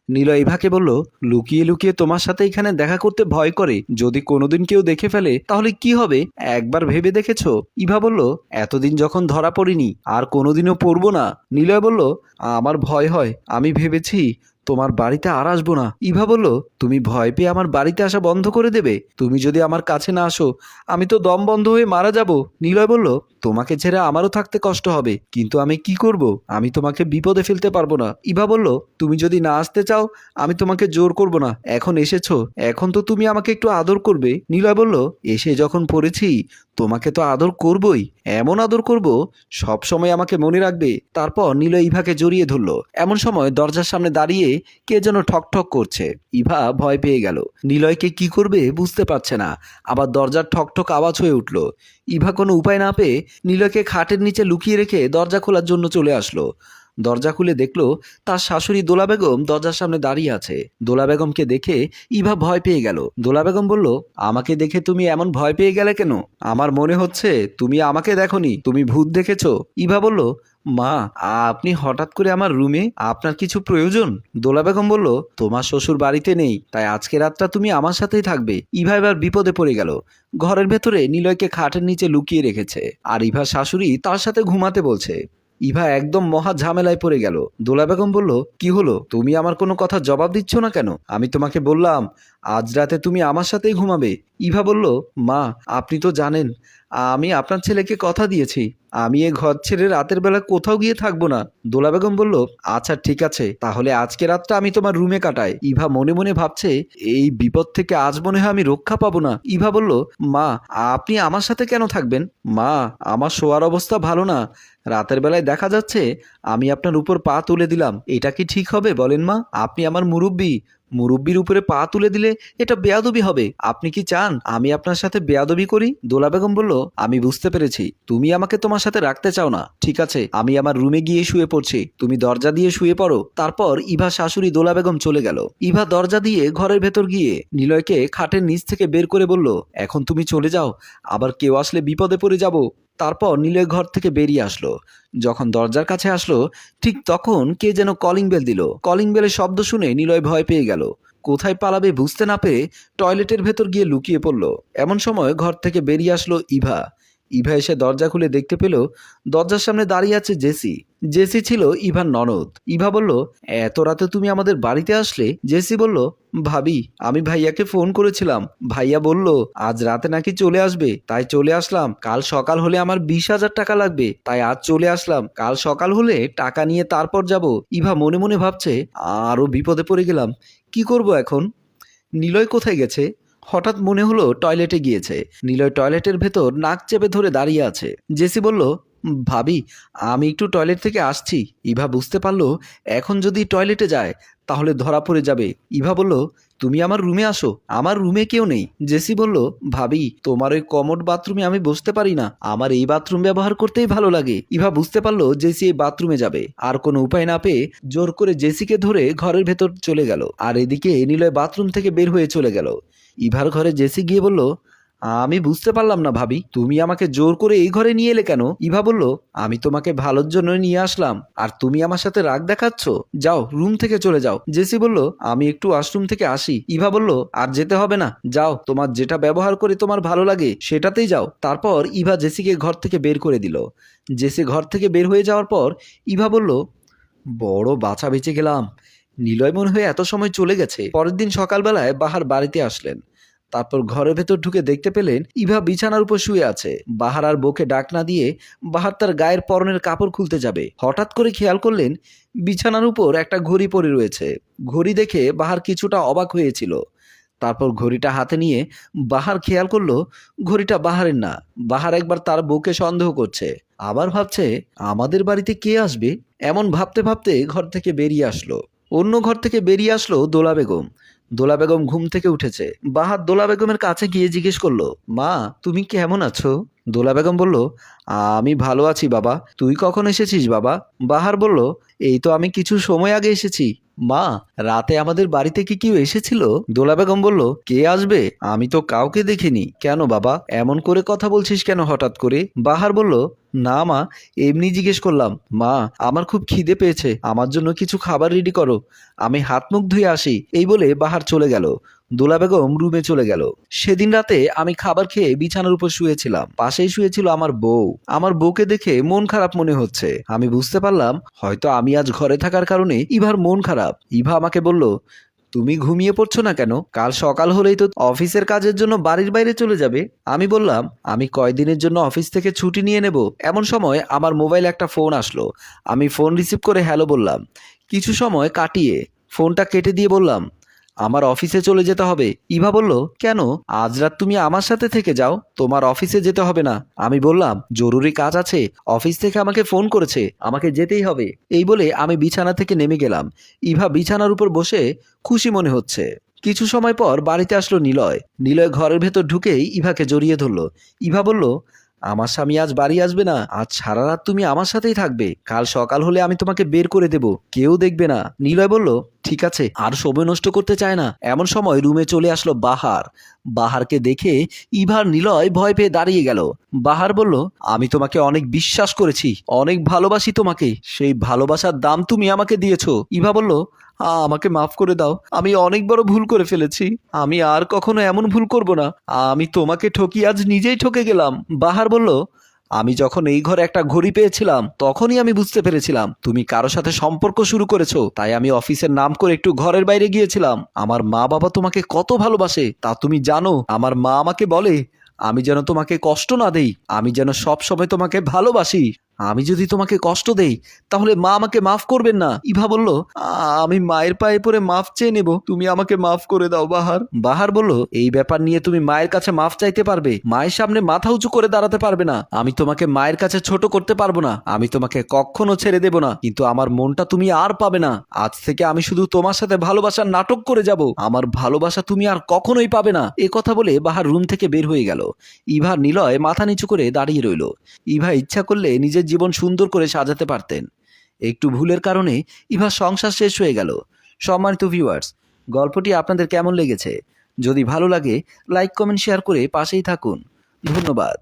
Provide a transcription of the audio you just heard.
নিলয় ইভাকে বলল, লুকিয়ে লুকিয়ে তোমার সাথে এখানে দেখা করতে ভয় করে, যদি কোনোদিন কেউ দেখে ফেলে তাহলে কি হবে একবার ভেবে দেখেছো? ইভা বলল, এতদিন যখন ধরা পড়িনি আর কোনোদিনও পড়বো না। নিলয় বলল, আমার ভয় হয়, আমি ভেবেছি তোমার বাড়িতে আর আসবো না। ইভা বলল, তুমি ভয় পেয়ে আমার বাড়িতে আসা বন্ধ করে দেবে? তুমি যদি আমার কাছে না আসো আমি তো দম বন্ধ হয়ে মারা যাব। নিলয় বলল, তোমাকে ছেড়ে আমারও থাকতে কষ্ট হবে, কিন্তু আমি কি করব? আমি তোমাকে বিপদে ফেলতে পারবো না। ইভা বলল, তুমি যদি না আসতে চাও আমি তোমাকে জোর করব না, এখন এসেছো, এখন তো তুমি আমাকে একটু আদর করবে। নিলয় বলল, এসে যখন পড়েছি তোমাকে তো আদর করবই, এমন আদর করব সব সময় আমাকে মনে রাখবে। তারপর নিলয় ইভাকে জড়িয়ে ধরলো। এমন সময় দরজার সামনে দাঁড়িয়ে কে যেন ঠক ঠক করছে। ইভা ভয় পেয়ে গেল, নিলয়কে কি করবে বুঝতে পারছে না। আবার দরজার ঠক ঠক আওয়াজ হয়ে উঠল। ইভা কোনো উপায় না পেয়ে নিলয়কে খাটের নিচে লুকিয়ে রেখে দরজা খোলার জন্য চলে আসলো। দরজা খুলে দেখলো তার শাশুড়ি দোলা বেগম দরজার সামনে দাঁড়িয়ে আছে। দোলা বেগমকে দেখে ইভা ভয় পেয়ে গেল। দোলা বেগম বলল, আমাকে দেখে তুমি এমন ভয় পেয়ে গেলে কেন? আমার মনে হচ্ছে তুমি আমাকে দেখোনি, তুমি ভূত দেখেছো। ইভা বলল, মা, আপনি হঠাৎ করে আমার রুমে, আপনার কিছু প্রয়োজন? দোলা বেগম বলল, তোমার শ্বশুর বাড়িতে নেই, তাই আজকে রাতটা তুমি আমার সাথেই থাকবে। ইভা এবার বিপদে পড়ে গেল। ঘরের ভেতরে নিলয়কে খাটের নিচে লুকিয়ে রেখেছে আর ইভা শাশুড়ি তার সাথে ঘুমাতে বলছে। ইভা একদম মহা ঝামেলায় পড়ে গেল। দোলা বেগম বলল, কি হলো, তুমি আমার কোনো কথা জবাব দিচ্ছ না কেন? আমি তোমাকে বললাম আজ রাতে তুমি আমার সাথেই ঘুমাবে। ইভা বলল, মা, আপনি তো জানেন আমি আপনার ছেলেকে কথা দিয়েছি, আমি এ ঘর ছেড়ে রাতের বেলা কোথাও গিয়ে থাকবো না। দোলা বেগম বলল, আচ্ছা ঠিক আছে, তাহলে আজকে রাতটা আমি তোমার রুমে কাটাই। ইভা মনে মনে ভাবছে, এই বিপদ থেকে আজ মনে হয় আমি রক্ষা পাবো না। ইভা বলল, মা, আপনি আমার সাথে কেন থাকবেন? মা, আমার শোয়ার অবস্থা ভালো না, রাতের বেলায় দেখা যাচ্ছে আমি আপনার উপর পা তুলে দিলাম, এটা কি ঠিক হবে বলেন মা? আপনি আমার মুরব্বি, মুরব্বির উপরে পা তুলে দিলে এটা বেয়াদবি হবে। আপনি কি চান আমি আপনার সাথে বেয়াদবি করি? দোলা বেগম বলল, আমি বুঝতে পেরেছি তুমি আমাকে তোমার সাথে রাখতে চাও না, ঠিক আছে, আমি আমার রুমে গিয়ে শুয়ে পড়ছি, তুমি দরজা দিয়ে শুয়ে পড়ো। তারপর ইভা শাশুড়ি দোলা বেগম চলে গেল। ইভা দরজা দিয়ে ঘরের ভেতর গিয়ে নিলয়কে খাটের নিচ থেকে বের করে বলল, এখন তুমি চলে যাও, আবার কেউ আসলে বিপদে পড়ে যাব। তারপর নিলয় ঘর থেকে বেরিয়ে আসলো। যখন দরজার কাছে আসলো ঠিক তখন কে যেন কলিং বেল দিল। কলিং বেলের শব্দ শুনে নিলয় ভয় পেয়ে গেল। কোথায় পালাবে বুঝতে না পেরে টয়লেটের ভেতর গিয়ে লুকিয়ে পড়ল। এমন সময় ঘর থেকে বেরিয়ে আসলো ইভা। ইভা এসে দরজা খুলে দেখতে পেল দরজার সামনে দাঁড়িয়ে আছে জেসি। জেসি ছিল ইভার ননদ। ইভা বলল, এত রাতে তুমি আমাদের বাড়িতে আসলে? জেসি বলল, ভাবি, আমি ভাইয়াকে ফোন করেছিলাম, ভাইয়া বলল আজ রাতে নাকি চলে আসবে, তাই চলে আসলাম। কাল সকাল হলে আমার 20,000 টাকা লাগবে, তাই আজ চলে আসলাম, কাল সকাল হলে টাকা নিয়ে তারপর যাব। ইভা মনে মনে ভাবছে, আরো বিপদে পড়ে গেলাম, কি করব এখন? নিলয় কোথায় গেছে? হঠাৎ মনে হলো টয়লেটে গিয়েছে। নিলয় টয়লেটের ভেতর নাক চেপে ধরে দাঁড়িয়ে আছে। জেসি বলল, ভাবি, আমি একটু টয়লেট থেকে আসছি। ইভা বুঝতে পারলো এখন যদি টয়লেটে যায় তাহলে ধরা পড়ে যাবে। ইভা বলল, তুমি আমার রুমে আসো, আমার রুমে কেউ নেই। জেসি বলল, ভাবি, তোমার ওই কমোড বাথরুমে আমি বসতে পারি না, আমার এই বাথরুম ব্যবহার করতেই ভালো লাগে। ইভা বুঝতে পারলো জেসি এই বাথরুমে যাবে। আর কোনো উপায় না পেয়ে জোর করে জেসিকে ধরে ঘরের ভেতর চলে গেল। আর এদিকে নিলয় বাথরুম থেকে বের হয়ে চলে গেল। ইভার ঘরে জেসি গিয়ে বলল, আমি বুঝতে পারলাম না ভাবি, তুমি আমাকে জোর করে এই ঘরে নিয়ে এলে কেন? ইভা বলল, আমি তোমাকে ভালোর জন্য নিয়ে আসলাম আর তুমি আমার সাথে রাগ দেখাচ্ছ, যাও রুম থেকে চলে যাও। জেসি বলল, আমি একটু ওয়াশরুম থেকে আসি। ইভা বলল, আর যেতে হবে না, যাও, তোমার যেটা ব্যবহার করে তোমার ভালো লাগে সেটাতেই যাও। তারপর ইভা জেসিকে ঘর থেকে বের করে দিল। জেসি ঘর থেকে বের হয়ে যাওয়ার পর ইভা বলল, বড় বাঁচা বেঁচে গেলাম, নিলয় মনে হয়ে এত সময় চলে গেছে। পরের দিন সকালবেলায় বাহার বাড়িতে আসলেন। তারপর ঘরের ভেতর ঢুকে দেখতে পেলেন ইভা বিছানার উপর শুয়ে আছে। বাহার আর বউকে ডাক না দিয়ে বাহার তার গায়ের পরনের কাপড় খুলতে যাবে, হঠাৎ করে খেয়াল করলেন বিছানার উপর একটা ঘড়ি পড়ে রয়েছে। ঘড়ি দেখে বাহার কিছুটা অবাক হয়েছিল। তারপর ঘড়িটা হাতে নিয়ে বাহার খেয়াল করলো ঘড়িটা বাহারের না। বাহার একবার তার বউকে সন্দেহ করছে, আবার ভাবছে আমাদের বাড়িতে কে আসবে। এমন ভাবতে ভাবতে ঘর থেকে বেরিয়ে আসলো। অন্য ঘর থেকে বেরিয়ে আসলো দোলা বেগম। দোলা বেগম ঘুম থেকে উঠেছে। বাহার দোলা বেগমের কাছে গিয়ে জিজ্ঞেস করলো, মা, তুমি কেমন আছো? দোলা বেগম বলল, আমি ভালো আছি বাবা, তুই কখন এসেছিস বাবা? বাহার বলল, এই তো আমি কিছু সময় আগে এসেছি। মা, রাতে আমাদের বাড়িতে কি কেউ এসেছিল? দোলা বেগম বলল, কে আসবে, আমি তো কাউকে দেখিনি। কেন বাবা, এমন করে কথা বলছিস কেন হঠাৎ করে? বাহার বলল, না মা, এমনি জিজ্ঞেস করলাম। মা, আমার খুব খিদে পেয়েছে, আমার জন্য কিছু খাবার রেডি করো, আমি হাত মুখ ধুয়ে আসি। এই বলে বাহার চলে গেল। দোলা বেগম রুমে চলে গেল। সেদিন রাতে আমি খাবার খেয়ে বিছানার উপর শুয়েছিলাম। পাশেই শুয়েছিল আমার বউ। আমার বউকে দেখে মন খারাপ মনে হচ্ছে। আমি বুঝতে পারলাম হয়তো আমি আজ ঘরে থাকার কারণে ইভার মন খারাপ। ইভা আমাকে বলল, তুমি ঘুমিয়ে পড়ছো না কেন? কাল সকাল হলেই তো অফিসের কাজের জন্য বাড়ির বাইরে চলে যাবে। আমি বললাম, আমি কয়দিনের জন্য অফিস থেকে ছুটি নিয়ে নেব। এমন সময় আমার মোবাইলে একটা ফোন আসলো। আমি ফোন রিসিভ করে হ্যালো বললাম। কিছু সময় কাটিয়ে ফোনটা কেটে দিয়ে বললাম, আমার অফিসে চলে যেতে হবে। ইভা বলল, কেন? আজ রাত তুমি আমার সাথে থেকে যাও, তোমার অফিসে যেতে হবে না। আমি বললাম, জরুরি কাজ আছে, অফিস থেকে আমাকে ফোন করেছে, আমাকে যেতেই হবে। এই বলে আমি বিছানা থেকে নেমে গেলাম। ইভা বিছানার উপর বসে খুশি মনে হচ্ছে। কিছু সময় পর বাড়িতে আসলো নিলয়। নিলয় ঘরের ভেতর ঢুকেই ইভাকে জড়িয়ে ধরলো। ইভা বলল, আমার স্বামী আজ বাড়ি আসবে না, আজ সারা রাত তুমি আমার সাথেই থাকবে। কাল সকাল হলে আমি তোমাকে বের করে দেব, কেউ দেখবে না। নিলয় বলল, ঠিক আছে। আর সময় নষ্ট করতে চায় না। এমন সময় রুমে চলে আসলো বাহার। বাহারকে দেখে ইভার নিলয় ভয় পেয়ে দাঁড়িয়ে গেল। বাহার বলল, আমি তোমাকে অনেক বিশ্বাস করেছি, অনেক ভালোবাসি তোমাকে, সেই ভালোবাসার দাম তুমি আমাকে দিয়েছো। ইভা বলল, আমাকে মাফ করে দাও, আমি অনেক বড় ভুল করে ফেলেছি, আমি আর কখনো এমন ভুল করব না। আমি তোমাকে ঠকি আজ নিজেই ঠকে গেলাম। বাহার বলল, আমি যখন এই ঘরে একটা ঘড়ি পেয়েছিলাম তখনই আমি বুঝতে পেরেছিলাম তুমি কারো সাথে সম্পর্ক শুরু করেছো। তাই আমি অফিসের নাম করে একটু ঘরের বাইরে গিয়েছিলাম। আমার মা বাবা তোমাকে কত ভালোবাসে তা তুমি জানো। আমার মা আমাকে বলে আমি যেন তোমাকে কষ্ট না দেই, আমি যেন সব সময় তোমাকে ভালোবাসি। আমি যদি তোমাকে কষ্ট দেই তাহলে মা আমাকে মাফ করবেন না। ইভা বলল, আমি মায়ের পায়ে পড়ে মাফ চেয়ে নেব, তুমি আমাকে মাফ করে দাও বাহার। বাহার বলল, এই ব্যাপার নিয়ে তুমি মায়ের কাছে মাফ চাইতে পারবে, মায়ের সামনে মাথা উঁচু করে দাঁড়াতে পারবে না। আমি তোমাকে মায়ের কাছে ছোট করতে পারবো না, আমি তোমাকে কখনো ছেড়ে দেব না, কিন্তু আমার মনটা তুমি আর পাবে না। আজ থেকে আমি শুধু তোমার সাথে ভালোবাসার নাটক করে যাব, আমার ভালোবাসা তুমি আর কখনোই পাবে না। এ কথা বলে বাহার রুম থেকে বের হয়ে গেল। ইভা নিলয় মাথা নিচু করে দাঁড়িয়ে রইল। ইভা ইচ্ছা করলে নিজের জীবন সুন্দর করে সাজাতে পারতেন। একটু ভুলের কারণে ইভার সংসার শেষ হয়ে গেল। সম্মানিত ভিউয়ার্স, গল্পটি আপনাদের কেমন লেগেছে? যদি ভালো লাগে লাইক কমেন্ট শেয়ার করে পাশেই থাকুন। ধন্যবাদ।